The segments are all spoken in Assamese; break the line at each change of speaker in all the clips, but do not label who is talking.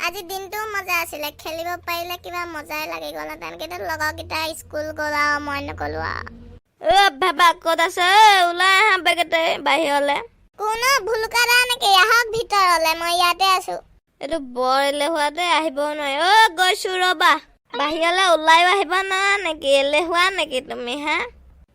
আজি দিনটো মজা আছিলে খেলিব পাৰিলে কিবা মজাই লাগি গ'ল কিন্তু লগৰকেইটা স্কুল গ'ল আৰু মই নগ'লো
ভাবা ক'ত আছে ওলাই আহা বেগেতে বাহিৰলে
কোনো ভুলুকা দা নেকি আহক ভিতৰলে মই ইয়াতে আছো
এইটো বৰ এলেহুৱাতে আহিব নোৱাৰি গৈছো ৰবা বাহিৰলে ওলাইও আহিব নোৱাৰা নেকি এলেহুৱা নেকি তুমি হা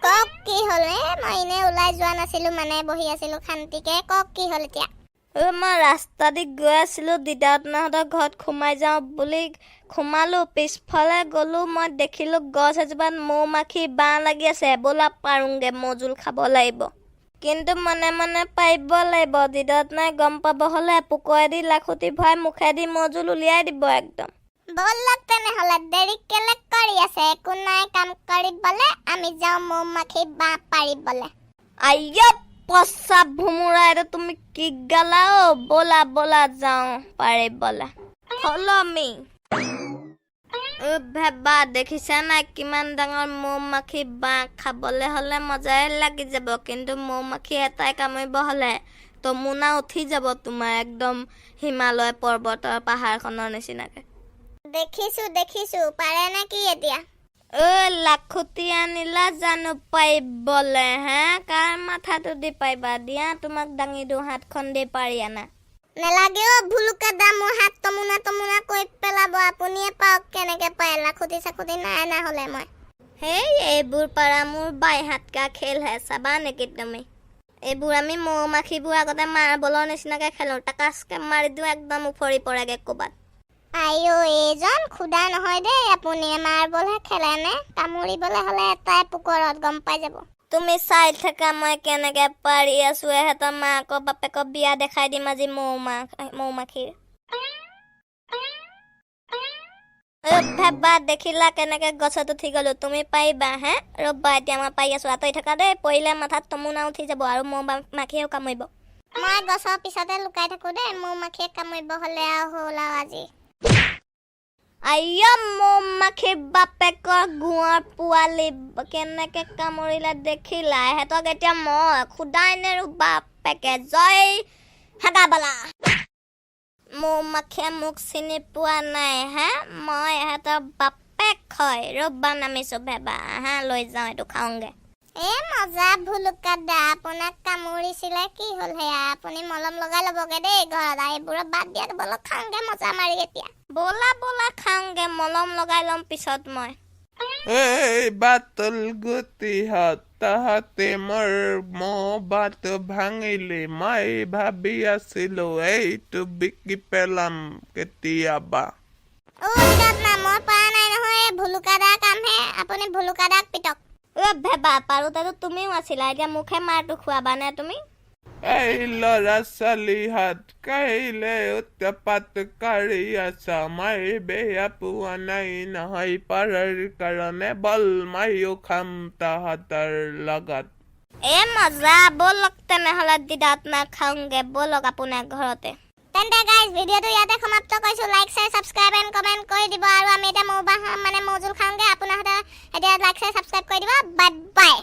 কক কি হ'ল মই এনে ওলাই যোৱা নাছিলো মানে বহি আছিলো শান্তিকে কক কি হ'ল এতিয়া
মই ৰাস্তা দি গৈ আছিলো দিদাহঁতৰ ঘৰত সোমাই যাওঁ বুলি সোমালো পিছফালে গ'লো মই দেখিলো গছ এজোপাত মৌ মাখি বাঁহ লাগি আছে ব'লা পাৰোংগে মজুল খাব লাগিব কিন্তু মনে মনে পাৰিব লাগিব দিদাহঁতে গম পাব হ'লে পুকৰেদি লাখুটি ভৰাই মুখেদি মজুল উলিয়াই দিব একদম
ব'লক তেনেহ'লে দেৰি কেলে কৰি আছে একো নাই কাম কৰিবলে আমি যাওঁ মৌ মাখি বাঁহ পাৰিবলে
আইয়া পচা ভুমুৰা এটা তুমি কি গালা ব'লা ব'লা যাওঁ পাৰিবলে ফ'ল' মি ভাবা দেখিছা নাই কিমান ডাঙৰ মৌ মাখি বাঁহ খাবলে হ'লে মজাই লাগি যাব কিন্তু মৌ মাখি এটাই কামুৰিব হ'লে তমুনা উঠি যাব তোমাৰ একদম হিমালয় পৰ্বতৰ পাহাৰখনৰ নিচিনাকে
দেখিছো পাৰে নে কি এতিয়া
লাখুটি আনিলা জানো পাৰিবলে হা কাৰ মাথাটো দি পাৰিবা দিয়া তোমাক দাঙি দিওঁ হাতখন দি পাৰি আনা
নেলাগে ভুলুকা দা মোৰ হাত তমুনা কৈ পেলাব আপুনিয়ে পাওক কেনেকে পায় লাখুটি চাখুটি নাই না হ'লে মই
হেই এইবোৰ পাৰা মোৰ বাই হাতকা খেলহে চাবা নেকি তুমি এইবোৰ আমি মৌ মাখিবোৰ আগতে মাৰ্বলৰ নিচিনাকে খেলো টাকাচকে মাৰি দিওঁ একদম উফৰি পৰেগে ক'বাত
আইও এইজন খুদা নহয় দেই আপুনি মাৰ্বলহে খেলে নে কামুৰিবলৈ হ'লে এটাই পুকৰত গম পাই যাব
তুমি চাই থাকা মই কেনেকে পাৰি আছো এহেঁতৰ মাকৰ বাপেকৰ বিয়া দেখাই দিম আজি মৌ মাখিৰ ভাবা দেখিলা কেনেকে গছত উঠি গলো তুমি পাৰিবা হে ৰ'বা এতিয়া মই পাৰি আছো আঁতৰি থকা দেই পৰিলে মাথাত তমুনা উঠি যাব আৰু মৌ মাখিয়েও কামুৰিব
মই গছৰ পিছতে লুকাই থাকো দেই মৌ মাখিয়ে কামুৰিব হ'লে আৰু হ'ল আৰু আজি
আইয়া মৌ মাখি বাপেকৰ গুৱৰ পোৱালি কেনেকে কামুৰিলে দেখিলা এহেঁতক এতিয়া মই খুদাই নেৰো বাপেকে জয় হাগাবালা মৌ মাখিয়ে মোক চিনি পোৱা নাই হা মই এহেঁতৰ বাপেক হয় ৰ'বা নামিছো ভেবা হা লৈ যাওঁ এইটো খাওঁগে
মজা ভুলুকা দা আপোনাক কামুৰিছিলে কি হ'ল হেয়া আপুনি মলম লগাই ল'বগে দেই ঘৰত এইবোৰত বাদ দিয়া ব'লক খাওঁগে মজা মাৰি এতিয়া
ব'লা খাওঁগে মলম লগাই ল'ম পিছত মই
বাতল গুটিহঁত তাহাঁতে মোৰ বাট ভাঙিলে মই ভাবি আছিলো এইটো বিকি পেলাম কেতিয়াবা
মই পৰা নাই নহয় ভুলুকা দা কামহে আপুনি ভুলুকা দাক পিটক
ভেবা পাৰোতেতো তুমিও আছিলা এতিয়া মুখে মাৰটো খুৱাবা নে তুমি
এই ল'ৰা ছোৱালীহঁত কাইলে উৎপাত কৰি আছা মই বেয়া পোৱা নাই নহয় পাৰাৰ কাৰণে বল ময়ো খাম তাহাঁতৰ লগত
মজা ব'লক তেনেহ'লে দিদাহঁত খাওঁগে ব'লক আপোনাৰ ঘৰতে
তেন্তে গাইজ ভিডিঅ'টো ইয়াতে সমাপ্ত কৰিছো like share subscribe and comment কৰি দিব আৰু আমি এতিয়া মৌজুল খাওঁগে আপোনাহঁতে এতিয়া লাইক শ্বেয়াৰ সাবস্ক্ৰাইব কৰি দিব বাই বাই